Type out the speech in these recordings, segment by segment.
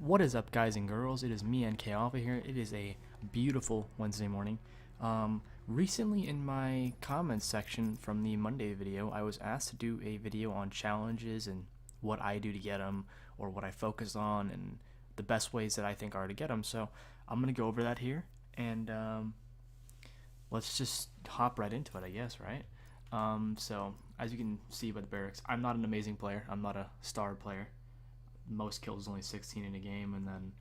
What is up, guys and girls? It is me, NK Alpha here. It is a beautiful Wednesday morning. Recently in my comments section from the Monday video, I was asked to do a video on challenges and what I do to get them, or what I focus on, and the best ways that I think are to get them. So I'm going to go over that here, and let's just hop right into it, I guess, right? So as you can see by the barracks, I'm not an amazing player. I'm not a star player. Most kills is only 16 in a game, and then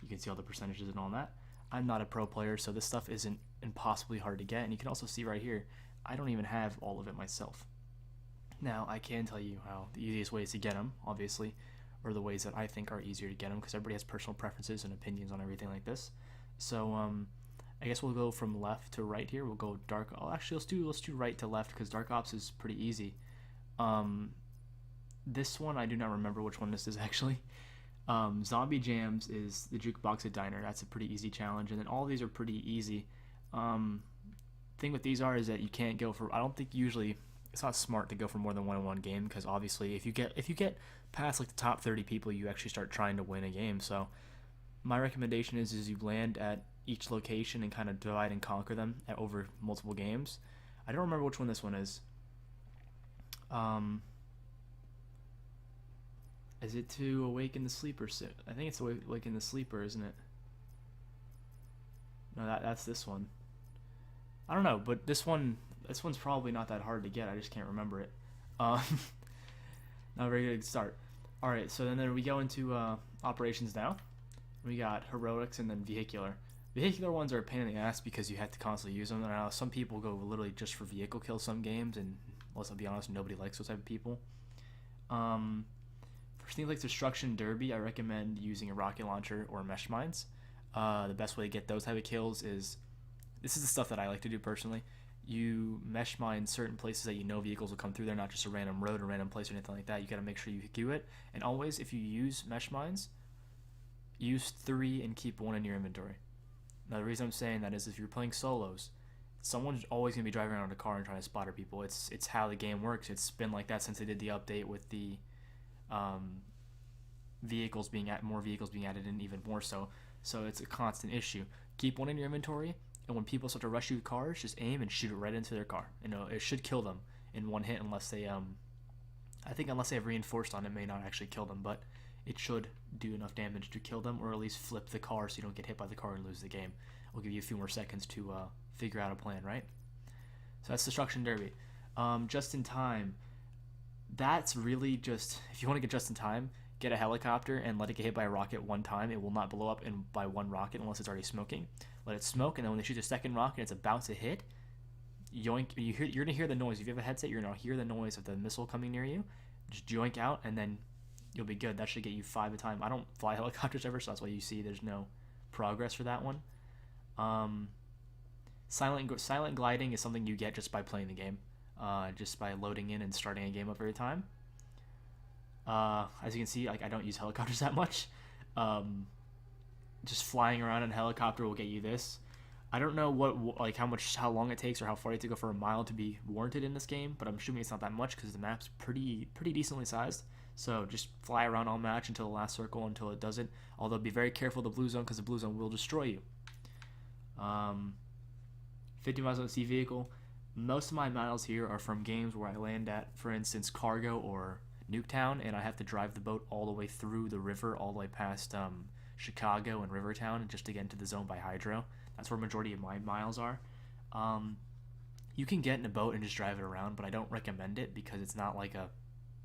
you can see all the percentages and all that. I'm not a pro player, so this stuff isn't impossibly hard to get, and you can also see right here, I don't even have all of it myself. Now, I can tell you how the easiest ways to get them, obviously, or the ways that I think are easier to get them, because everybody has personal preferences and opinions on everything like this. So, I guess we'll go from left to right here. We'll go dark. Oh, actually, let's do right to left, because dark ops is pretty easy. This one, I do not remember which one this is actually. Zombie Jams is the Jukebox at Diner. That's a pretty easy challenge, and then all of these are pretty easy. Thing with these is that you can't go for. I don't think usually it's not smart to go for more than 1-on-1 game, because obviously if you get past like the top 30 people, you actually start trying to win a game. So my recommendation is you land at each location and kind of divide and conquer them over multiple games. I don't remember which one this one is. Is it to awaken the sleeper? I think it's awaken the sleeper, isn't it? No, that's this one. I don't know, but this one's probably not that hard to get. I just can't remember it. Not a very good start. All right, so then we go into operations now. We got heroics and then vehicular. Vehicular ones are a pain in the ass because you have to constantly use them. And I know some people go literally just for vehicle kills some games, and let's be honest, nobody likes those type of people. For things like Destruction Derby, I recommend using a rocket launcher or mesh mines. The best way to get those type of kills is, this is the stuff that I like to do personally. You mesh mine certain places that you know vehicles will come through. They're not just a random road or random place or anything like that. You got to make sure you do it. And always, if you use mesh mines, use 3 and keep 1 in your inventory. Now, the reason I'm saying that is if you're playing solos, someone's always going to be driving around in a car and trying to spotter people. It's how the game works. It's been like that since they did the update with the more vehicles being added in, even more so. So it's a constant issue. Keep 1 in your inventory, and when people start to rush you with cars, just aim and shoot it right into their car. It should kill them in 1 hit, unless they I think unless they have reinforced on it, may not actually kill them, but it should do enough damage to kill them, or at least flip the car so you don't get hit by the car and lose the game. I'll give you a few more seconds to figure out a plan, right? So that's Destruction Derby. Just in time, that's really just, if you want to get just in time, get a helicopter and let it get hit by a rocket 1 time. It will not blow up by 1 rocket unless it's already smoking. Let it smoke, and then when they shoot the second rocket, it's about to hit. Yoink! You're gonna hear the noise. If you have a headset, you're gonna hear the noise of the missile coming near you. Just joink out, and then you'll be good. That should get you 5 a time. I don't fly helicopters ever, so that's why you see there's no progress for that one. Silent gliding is something you get just by playing the game, just by loading in and starting a game up every time. As you can see, like, I don't use helicopters that much. Just flying around in a helicopter will get you this. I don't know how long it takes or how far you have to go for a mile to be warranted in this game, but I'm assuming it's not that much because the map's pretty decently sized. So just fly around all match until the last circle until it doesn't. Although be very careful of the blue zone, because the blue zone will destroy you. 50 miles on the sea vehicle. Most of my miles here are from games where I land at, for instance, Cargo or Nuketown, and I have to drive the boat all the way through the river, all the way past Chicago and Rivertown, just to get into the zone by Hydro. That's where majority of my miles are. You can get in a boat and just drive it around, but I don't recommend it because it's not like a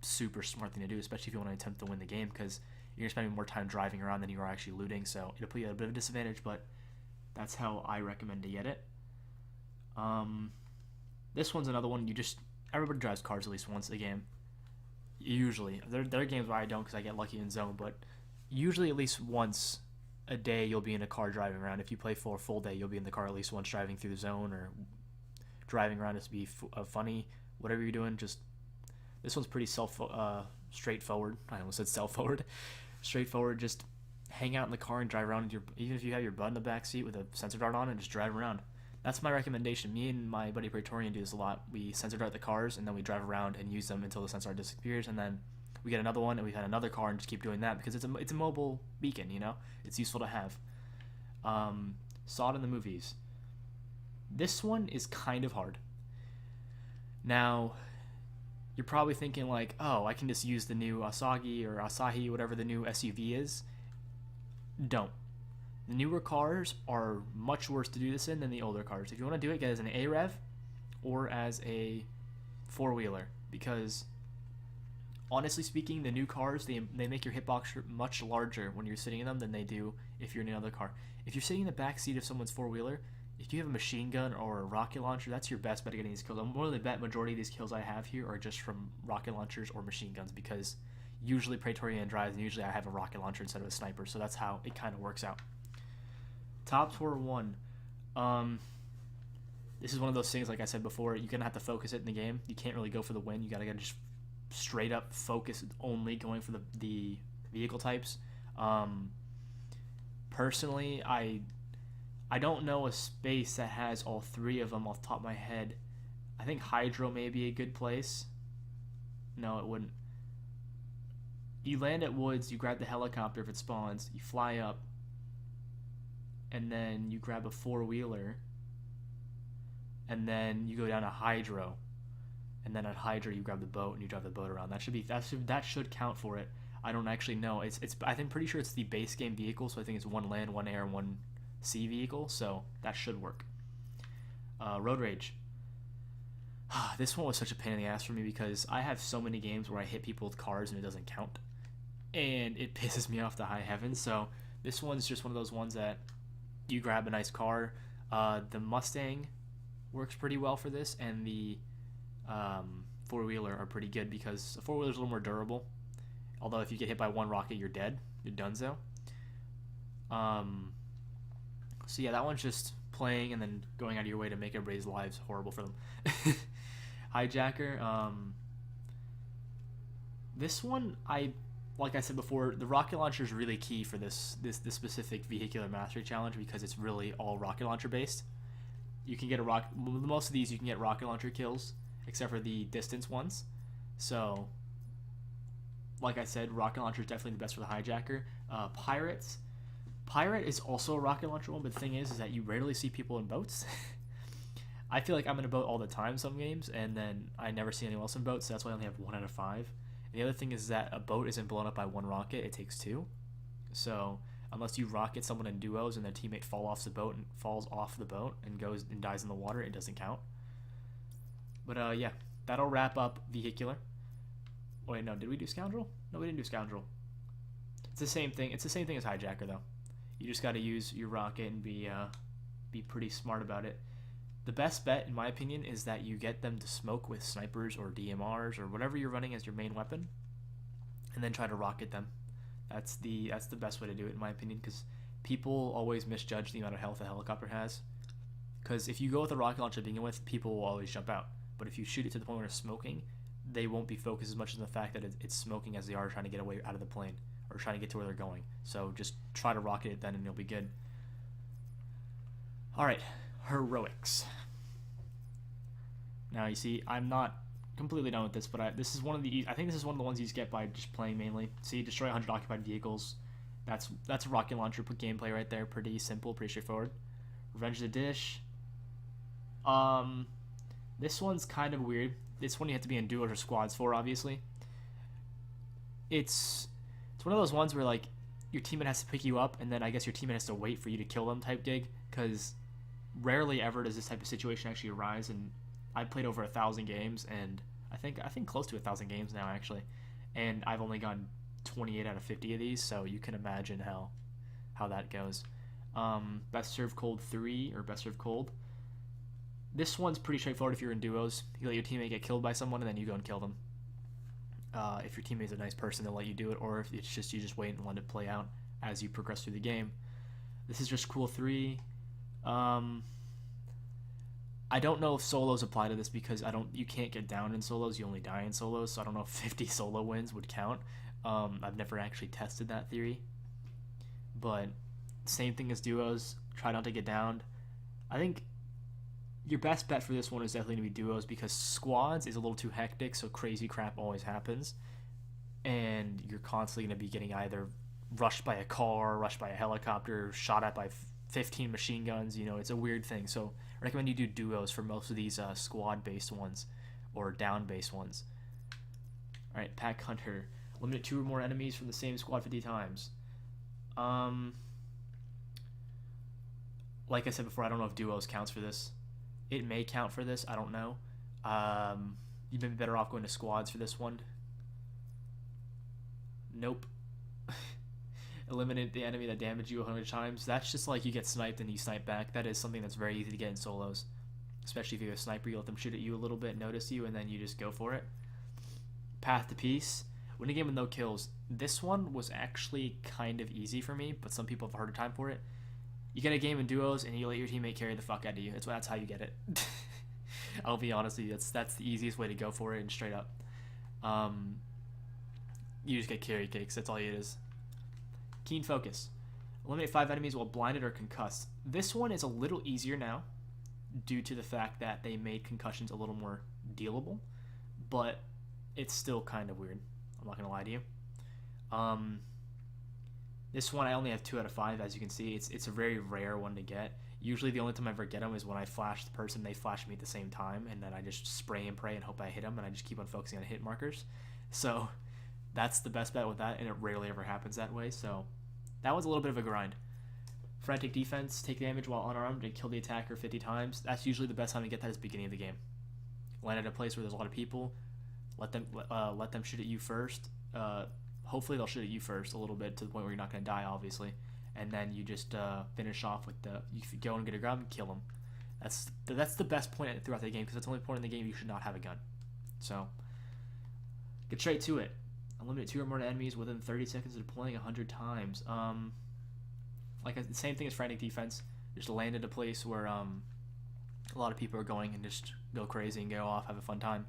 super smart thing to do, especially if you want to attempt to win the game, because you're spending more time driving around than you are actually looting, so it'll put you at a bit of a disadvantage, but that's how I recommend to get it. This one's another one. Everybody drives cars at least once a game. Usually. There are games where I don't because I get lucky in zone, but usually at least once a day you'll be in a car driving around. If you play for a full day, you'll be in the car at least once driving through the zone or driving around just to be funny. Whatever you're doing, this one's pretty straightforward. I almost said self-forward. Straightforward, just hang out in the car and drive around even if you have your butt in the back seat with a sensor dart on and just drive around. That's my recommendation. Me and my buddy Praetorian do this a lot. We sensor dart the cars and then we drive around and use them until the sensor dart disappears, and then we get another one, and we've had another car, and just keep doing that because it's a mobile beacon, you know? It's useful to have. Saw it in the movies. This one is kind of hard. Now, you're probably thinking like, oh, I can just use the new Asagi or Asahi, whatever the new SUV is. Don't. The newer cars are much worse to do this in than the older cars. If you want to do it, get it as an A-Rev or as a four-wheeler, because honestly speaking, the new cars, they make your hitbox much larger when you're sitting in them than they do if you're in another car. If you're sitting in the back seat of someone's four-wheeler, if you have a machine gun or a rocket launcher, that's your best bet of getting these kills. I'm more than bet majority of these kills I have here are just from rocket launchers or machine guns, because usually Praetorian drives, and usually I have a rocket launcher instead of a sniper, so that's how it kind of works out. Top Tour 1. This is one of those things, like I said before, you're going to have to focus it in the game. You can't really go for the win. You got to just straight up focus only going for the vehicle types. Personally, I don't know a space that has all three of them off the top of my head. I think Hydro may be a good place. No, it wouldn't. You land at Woods, you grab the helicopter if it spawns, you fly up, and then you grab a four-wheeler, and then you go down to Hydro, and then at Hydro you grab the boat and you drive the boat around. That should count for it. I don't actually know. I'm pretty sure it's the base game vehicle, so I think it's one land, one air, one sea vehicle, so that should work. Road Rage. This one was such a pain in the ass for me because I have so many games where I hit people with cars and it doesn't count, and it pisses me off to high heaven. So this one's just one of those ones that you grab a nice car. The Mustang works pretty well for this, and the four-wheeler are pretty good because the four-wheeler is a little more durable. Although if you get hit by one rocket, you're dead. You're donezo. So yeah, that one's just playing and then going out of your way to make everybody's lives horrible for them. Hijacker. This one, like I said before, the rocket launcher is really key for this specific vehicular mastery challenge because it's really all rocket launcher based. You can get most of these you can get rocket launcher kills, except for the distance ones. So, like I said, rocket launcher is definitely the best for the hijacker. Pirate is also a rocket launcher one, but the thing is that you rarely see people in boats. I feel like I'm in a boat all the time some games, and then I never see anyone else in boats, so that's why I only have 1 out of 5. And the other thing is that a boat isn't blown up by one rocket, it takes 2. So unless you rocket someone in duos and their teammate falls off the boat and goes and dies in the water, it doesn't count. But yeah, that'll wrap up vehicular. Wait, no, did we do Scoundrel? No, we didn't do Scoundrel. It's the same thing. It's the same thing as Hijacker, though. You just got to use your rocket and be pretty smart about it. The best bet, in my opinion, is that you get them to smoke with snipers or DMRs or whatever you're running as your main weapon, and then try to rocket them. That's the best way to do it, in my opinion, because people always misjudge the amount of health a helicopter has. Because if you go with a rocket launcher to begin with, people will always jump out. But if you shoot it to the point where it's smoking, they won't be focused as much on the fact that it's smoking as they are trying to get away out of the plane or trying to get to where they're going. So just try to rocket it then and you'll be good. Alright, Heroics. Now you see, I'm not completely done with this, but this is one of the, I think this is one of the ones you get by just playing mainly. See, destroy 100 occupied vehicles. That's a rocket launcher gameplay right there. Pretty simple, pretty straightforward. Revenge the Dish. This one's kind of weird. This one you have to be in duos or squads for, obviously. It's one of those ones where, like, your teammate has to pick you up, and then I guess your teammate has to wait for you to kill them type gig, because rarely ever does this type of situation actually arise, and I've played over 1,000 games, and I think close to 1,000 games now, actually, and I've only gotten 28 out of 50 of these, so you can imagine how that goes. Best Served Cold 3, or Best Served Cold. This one's pretty straightforward if you're in duos. You let your teammate get killed by someone, and then you go and kill them. If your teammate's a nice person, they'll let you do it, or if it's just you just wait and let it play out as you progress through the game. This is just Cool 3. I don't know if solos apply to this because you can't get down in solos, you only die in solos, so I don't know if 50 solo wins would count. I've never actually tested that theory. But same thing as duos, try not to get downed. I think your best bet for this one is definitely going to be duos because squads is a little too hectic, so crazy crap always happens. and you're constantly going to be getting either rushed by a car, rushed by a helicopter, shot at by 15 machine guns. You know, it's a weird thing. So I recommend you do duos for most of these squad-based ones or down-based ones. All right, Pack Hunter. Limit 2 or more enemies from the same squad 50 times. Like I said before, I don't know if duos counts for this. It may count for this. I don't know. You may be better off going to squads for this one. Nope. Eliminate the enemy that damaged you 100 times. That's just like you get sniped and you snipe back. That is something that's very easy to get in solos. Especially if you have a sniper, you let them shoot at you a little bit, notice you, and then you just go for it. Path to Peace. Win a game with no kills. This one was actually kind of easy for me, but some people have a harder time for it. You get a game in duos and you let your teammate carry the fuck out of you. That's how you get it. I'll be honest with you, that's the easiest way to go for it, and straight up. You just get carry cakes, that's all it is. Keen Focus. Eliminate 5 enemies while blinded or concussed. This one is a little easier now due to the fact that they made concussions a little more dealable, but it's still kind of weird. I'm not going to lie to you. This one I only have 2 out of 5, as you can see. It's a very rare one to get. Usually the only time I ever get them is when I flash the person, they flash me at the same time, and then I just spray and pray and hope I hit them, and I just keep on focusing on hit markers. So that's the best bet with that, and it rarely ever happens that way. So that was a little bit of a grind. Frantic Defense. Take damage while unarmed and kill the attacker 50 times. That's usually the best time to get that is beginning of the game. Land at a place where there's a lot of people. Let them shoot at you first. Hopefully they'll shoot at you first a little bit to the point where you're not going to die, obviously. And then you just finish off with you go and get a gun and kill them. That's the best point throughout the game, because that's the only point in the game you should not have a gun. So get straight to it. Eliminate 2 or more enemies within 30 seconds of deploying 100 times. Like the same thing as Frantic Defense. Just land at a place where a lot of people are going and just go crazy and go off, have a fun time.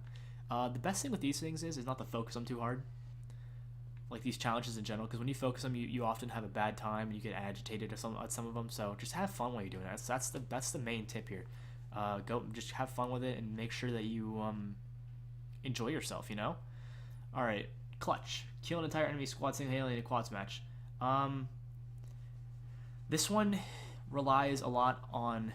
The best thing with these things is not to focus them too hard. Like these challenges in general, because when you focus them, you often have a bad time and you get agitated at some of them. So just have fun while you're doing it. That's the main tip here. Go just have fun with it and make sure that you enjoy yourself. You know. All right, Clutch. Kill an entire enemy squad single-handedly in a quads match. This one relies a lot on.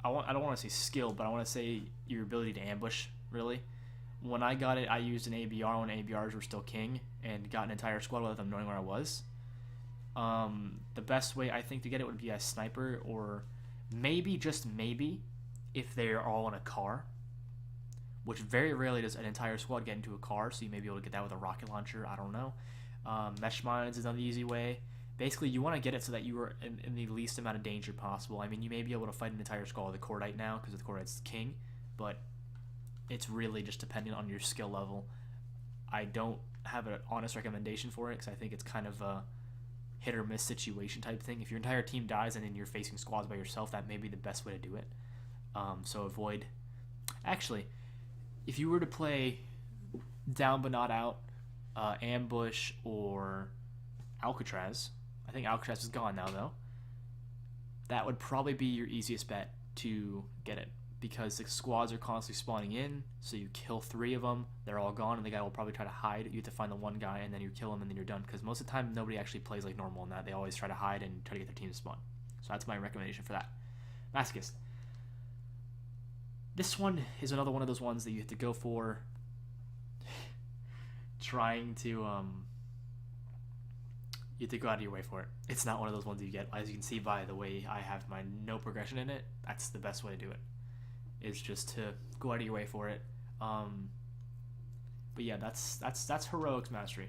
I don't want to say skill, but I want to say your ability to ambush. Really. When I got it, I used an ABR when ABRs were still king, and got an entire squad without them knowing where I was. The best way I think to get it would be a sniper, or maybe, just maybe, if they're all in a car, which very rarely does an entire squad get into a car, so you may be able to get that with a rocket launcher. I don't know. Mesh mines is another easy way. Basically, you want to get it so that you are in the least amount of danger possible. I mean, you may be able to fight an entire squad with a Cordite now, because the Cordite's king, but it's really just depending on your skill level. I don't have an honest recommendation for it, because I think it's kind of a hit or miss situation type thing. If your entire team dies and then you're facing squads by yourself, that may be the best way to do it. So avoid. Actually, if you were to play Down But Not Out, Ambush, or Alcatraz, I think Alcatraz is gone now though, that would probably be your easiest bet to get it, because the squads are constantly spawning in, so you kill 3 of them, they're all gone, and the guy will probably try to hide. You have to find the one guy, and then you kill him, and then you're done, because most of the time nobody actually plays like normal in that. They always try to hide and try to get their team to spawn. So that's my recommendation for that. Masochist. This one is another one of those ones that you have to go for trying to you have to go out of your way for it. It's not one of those ones you get. As you can see by the way I have my no progression in it, that's the best way to do it, is just to go out of your way for it. But yeah, that's Heroics Mastery.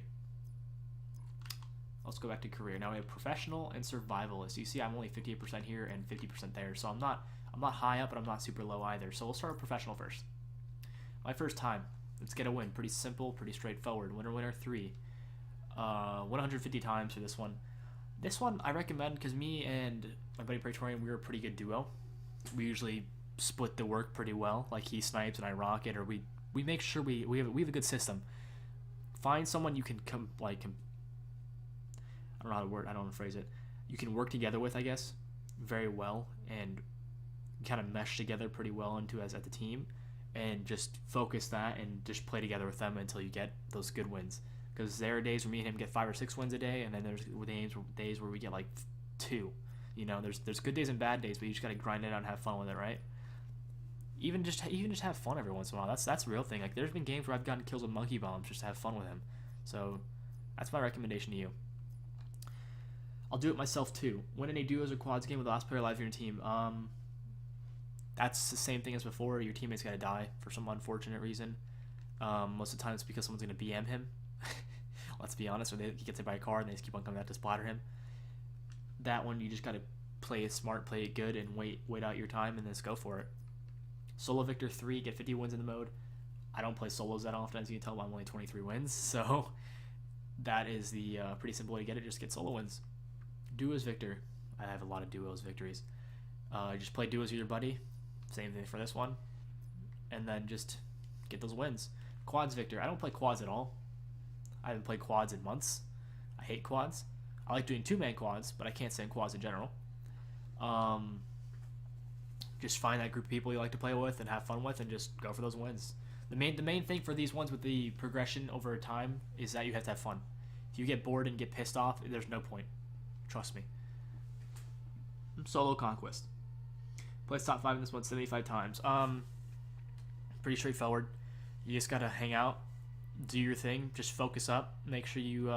Let's go back to career. Now we have professional and survivalist. You see I'm only 58% here and 50% there, so I'm not high up, but I'm not super low either. So we'll start with professional first. My first time. Let's get a win. Pretty simple, pretty straightforward. Winner 3. 150 times for this one. This one I recommend because me and my buddy Praetorian, we were a pretty good duo. We usually split the work pretty well. Like he snipes and I rocket, or we make sure we have a good system. Find someone you can I don't know how to phrase it. You can work together with, I guess, very well, and kind of mesh together pretty well as a team. and just focus that and just play together with them until you get those good wins. Because there are days where me and him get 5 or 6 wins a day, and then there's days where we get like 2. You know, there's good days and bad days, but you just gotta grind it out and have fun with it, right? Even just have fun every once in a while. That's the real thing. Like there's been games where I've gotten kills with monkey bombs just to have fun with him. So that's my recommendation to you. I'll do it myself too. Win any duos or quads game with the last player alive in your team. That's the same thing as before. Your teammate's gotta die for some unfortunate reason. Most of the time it's because someone's gonna BM him. Let's be honest, or he gets hit by a car and they just keep on coming out to splatter him. That one you just gotta play it smart, play it good, and wait out your time and then just go for it. Solo Victor 3, get 50 wins in the mode. I don't play solos that often, as you can tell. I'm only 23 wins, so that is the pretty simple way to get it. Just get solo wins. Duos Victor. I have a lot of duos victories. Just play duos with your buddy. Same thing for this one. And then just get those wins. Quads Victor. I don't play quads at all. I haven't played quads in months. I hate quads. I like doing 2-man quads, but I can't stand quads in general. Just find that group of people you like to play with and have fun with, and just go for those wins. The main thing for these ones with the progression over time is that you have to have fun. If you get bored and get pissed off, there's no point. Trust me. Solo Conquest. Plays top 5 in this one 75 times. Pretty straightforward. You just gotta hang out, do your thing, just focus up, make sure you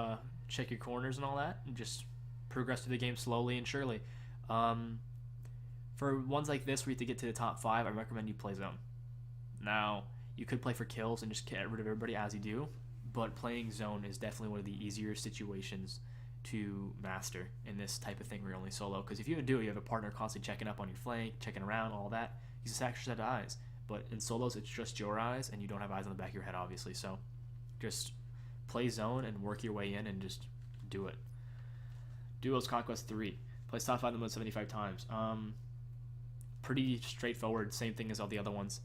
check your corners and all that, and just progress through the game slowly and surely. For ones like this where you have to get to the top 5, I recommend you play zone. Now, you could play for kills and just get rid of everybody as you do, but playing zone is definitely one of the easier situations to master in this type of thing where you're only solo. Because if you do, you have a partner constantly checking up on your flank, checking around, all that. He's a extra set of eyes. But in solos, it's just your eyes, and you don't have eyes on the back of your head, obviously. So just play zone and work your way in and just do it. Duos Conquest 3. Plays top 5 in the mode 75 times. Pretty straightforward, same thing as all the other ones.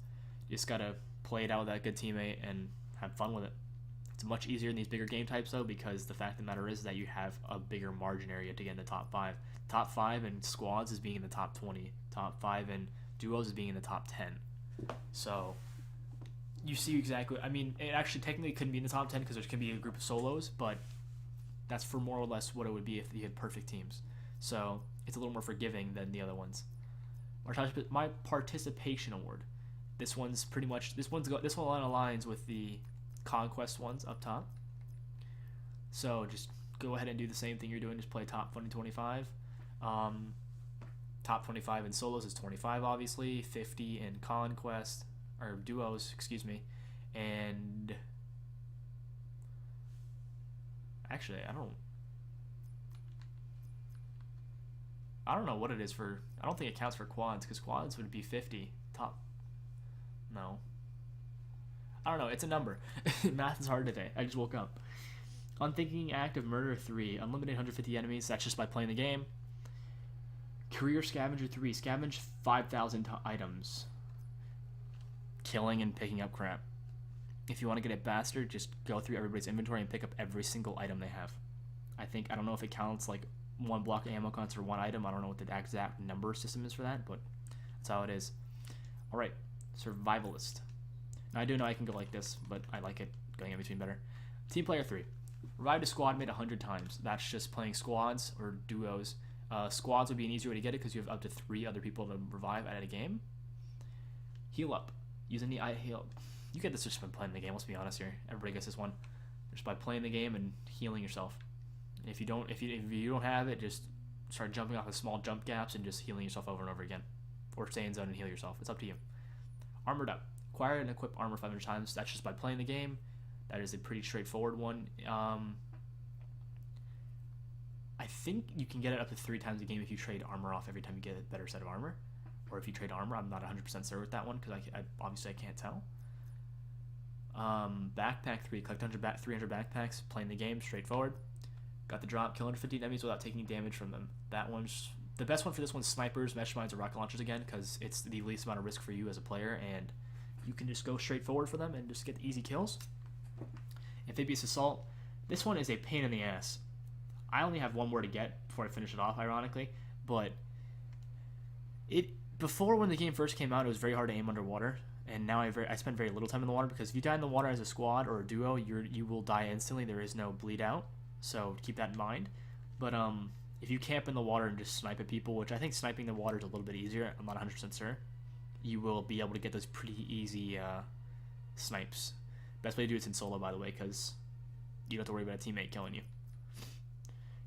You just gotta play it out with that good teammate and have fun with it. It's much easier in these bigger game types though, because the fact of the matter is that you have a bigger margin area to get in the top 5. Top 5 in squads is being in the top 20. Top 5 in duos is being in the top 10. So you see exactly. I mean, it actually technically couldn't be in the top 10 because there can be a group of solos, but that's for more or less what it would be if you had perfect teams. So it's a little more forgiving than the other ones. My participation award. This one's pretty much this one aligns with the conquest ones up top. So just go ahead and do the same thing you're doing. Just play top 20-25. Top 25 in solos is 25, obviously. 50 in conquest or duos, excuse me. And actually, I don't know what it is for. I don't think it counts for quads because quads would be 50. Top. No. I don't know. It's a number. Math is hard today. I just woke up. Unthinking Act of Murder 3. Unlimited 150 enemies. That's just by playing the game. Career Scavenger 3. Scavenge 5,000 items. Killing and picking up crap. If you want to get it faster, just go through everybody's inventory and pick up every single item they have. I don't know if it counts like one block of ammo counts for one item. I don't know what the exact number system is for that, but that's how it is. Alright, Survivalist. Now I do know I can go like this, but I like it going in between better. Team Player 3. Revived a squad mate 100 times. That's just playing squads or duos. Squads would be an easier way to get it because you have up to 3 other people to revive at a game. Heal up. Use any heal. You get this just by playing the game, let's be honest here. Everybody gets this one. Just by playing the game and healing yourself. If you don't have it, just start jumping off of small jump gaps and just healing yourself over and over again. Or stay in zone and heal yourself. It's up to you. Armored up. Acquire and equip armor 500 times. That's just by playing the game. That is a pretty straightforward one. I think you can get it up to 3 times a game if you trade armor off every time you get a better set of armor. Or if you trade armor. I'm not 100% certain with that one because obviously I can't tell. Backpack 3. Collect 300 backpacks. Playing the game. Straightforward. Got the drop. Kill 150 enemies without taking damage from them. That one's... The best one for this one's snipers, mesh mines, or rocket launchers again because it's the least amount of risk for you as a player and you can just go straight forward for them and just get the easy kills. Amphibious Assault. This one is a pain in the ass. I only have one more to get before I finish it off, ironically, but before when the game first came out, it was very hard to aim underwater. and now I spend very little time in the water, because if you die in the water as a squad or a duo, you will die instantly. There is no bleed out, so keep that in mind. But if you camp in the water and just snipe at people, which I think sniping the water is a little bit easier, I'm not 100% sure, you will be able to get those pretty easy snipes. Best way to do it's in solo, by the way, because you don't have to worry about a teammate killing you.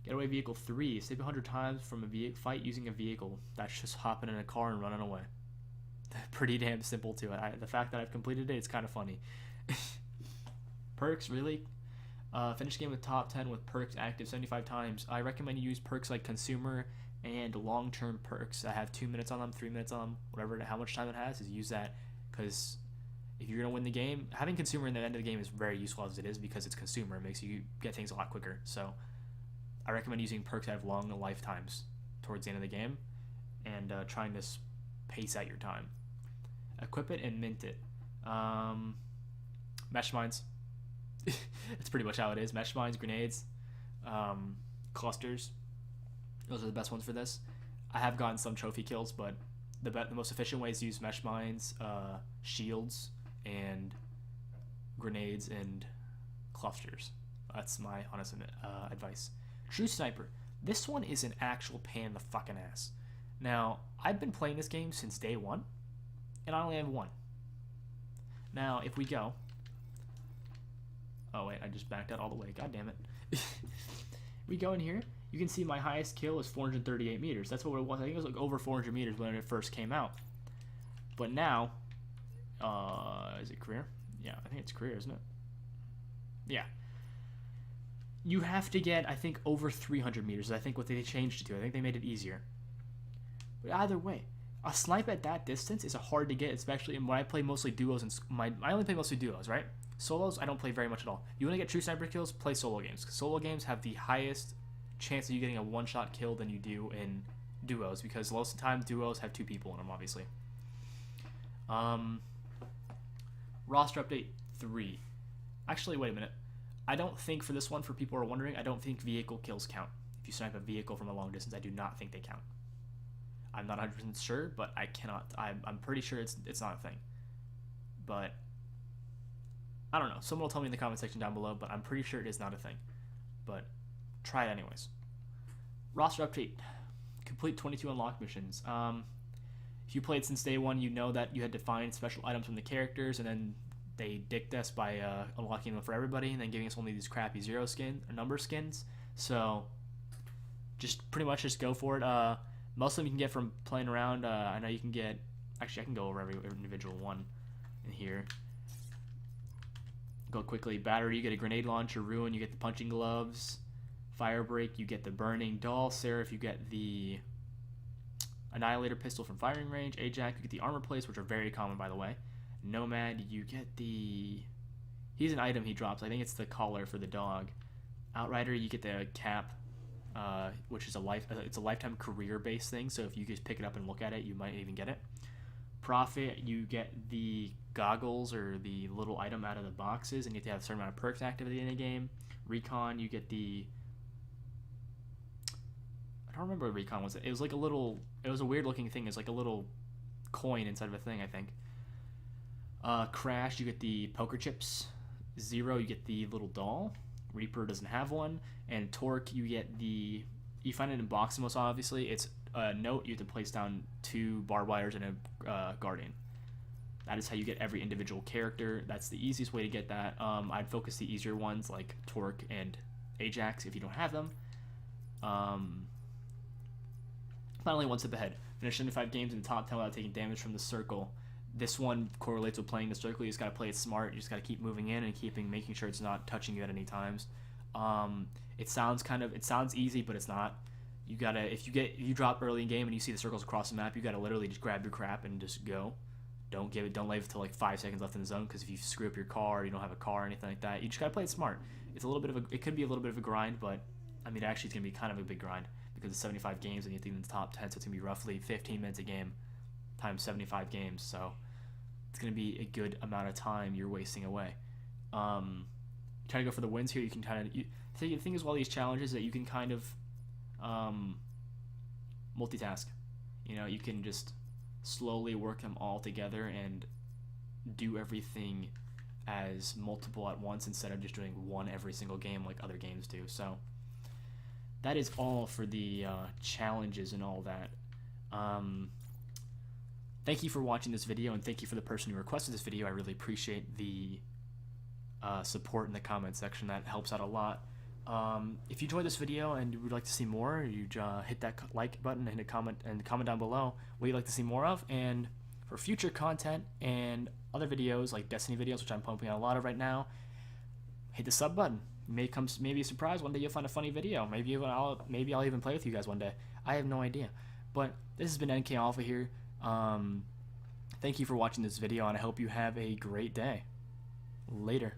Getaway vehicle 3. Save 100 times from a fight using a vehicle. That's just hopping in a car and running away. Pretty damn simple too. The fact that I've completed it, it's kind of funny. Perks, really? Finish game with top 10 with perks active 75 times. I recommend you use perks like consumer and long-term perks that have 2 minutes on them, 3 minutes on them, whatever, how much time it has, is use that, because if you're going to win the game, having consumer in the end of the game is very useful as it is, because it's consumer. It makes you get things a lot quicker. So I recommend using perks that have long lifetimes towards the end of the game, and trying to pace out your time. Equip it and mint it. Mesh mines. That's pretty much how it is. Mesh mines, grenades, clusters. Those are the best ones for this. I have gotten some trophy kills, but the most efficient way is to use mesh mines, shields, and grenades and clusters. That's my honest advice. True Sniper. This one is an actual pain in the fucking ass. Now, I've been playing this game since day one, and I only have one. Now, if we go... Oh, wait, I just backed out all the way. God damn it. We go in here. You can see my highest kill is 438 meters. That's what it was. I think it was like over 400 meters when it first came out. But now... is it career? Yeah, I think it's career, isn't it? Yeah. You have to get, I think, over 300 meters. I think what they changed it to. I think they made it easier. But either way, a snipe at that distance is hard to get, especially when I play mostly duos. I only play mostly duos, right? Solos, I don't play very much at all. You want to get true sniper kills? Play solo games. Because solo games have the highest chance of you getting a one-shot kill than you do in duos, because most of the time duos have 2 people in them, obviously. Roster update 3. Actually, wait a minute. I don't think for this one, for people who are wondering, I don't think vehicle kills count. If you snipe a vehicle from a long distance, I do not think they count. I'm not 100% sure, but I cannot. I'm pretty sure it's not a thing. But I don't know. Someone will tell me in the comment section down below, but I'm pretty sure it is not a thing. But try it anyways. Roster update. Complete 22 unlock missions. If you played since day one, you know that you had to find special items from the characters, and then they dicked us by unlocking them for everybody, and then giving us only these crappy number skins. So just pretty much just go for it. Most of them you can get from playing around. I know you can get... Actually, I can go over every individual one in here. Go quickly. Battery, you get a grenade launcher. Ruin, you get the punching gloves. Fire break, you get the burning doll. Seraph, you get the annihilator pistol from firing range. Ajax, you get the armor plates, which are very common, by the way. Nomad, you get the... He's an item he drops. I think it's the collar for the dog. Outrider, you get the cap, which is it's a lifetime career-based thing. So if you just pick it up and look at it, you might even get it. Prophet, you get the goggles or the little item out of the boxes, and you have to have a certain amount of perks active in the game. Recon, you get the... I don't remember what Recon was. It was like a little... It was a weird-looking thing. It's like a little coin inside of a thing, I think. Crash, you get the poker chips. Zero, you get the little doll. Reaper doesn't have one. And Torque, you get the... You find it in boxes most obviously. It's a note. You have to place down 2 barbed wires and a guardian. That is how you get every individual character. That's the easiest way to get that. I'd focus the easier ones like Torque and Ajax if you don't have them. Finally, one step ahead. Finish 75 games in the top 10 without taking damage from the circle. This one correlates with playing the circle. You just got to play it smart. You just got to keep moving in and making sure it's not touching you at any times. It sounds easy, but it's not. You gotta, if you drop early in game and you see the circles across the map, you gotta literally just grab your crap and just go. Don't leave it till like 5 seconds left in the zone, because if you screw up your car, you don't have a car or anything like that, you just gotta play it smart. It could be a little bit of a grind, but I mean actually it's gonna be kind of a big grind because it's 75 games and you have to be in the top 10, so it's gonna be roughly 15 minutes a game times 75 games. So it's gonna be a good amount of time you're wasting away. Try to go for the wins here. You can kind of the thing is, with all these challenges, that you can kind of multitask. You know, you can just slowly work them all together, and do everything as multiple at once instead of just doing one every single game like other games do. So that is all for the challenges and all that. Thank you for watching this video, and thank you for the person who requested this video. I really appreciate the support in the comment section. That helps out a lot. If you enjoyed this video and you would like to see more, you hit that like button and hit a comment down below what you'd like to see more of. And for future content and other videos like Destiny videos, which I'm pumping out a lot of right now, hit the sub button. Maybe a surprise. One day you'll find a funny video. Maybe I'll even play with you guys one day. I have no idea. But this has been NK Alpha here. Thank you for watching this video, and I hope you have a great day. Later.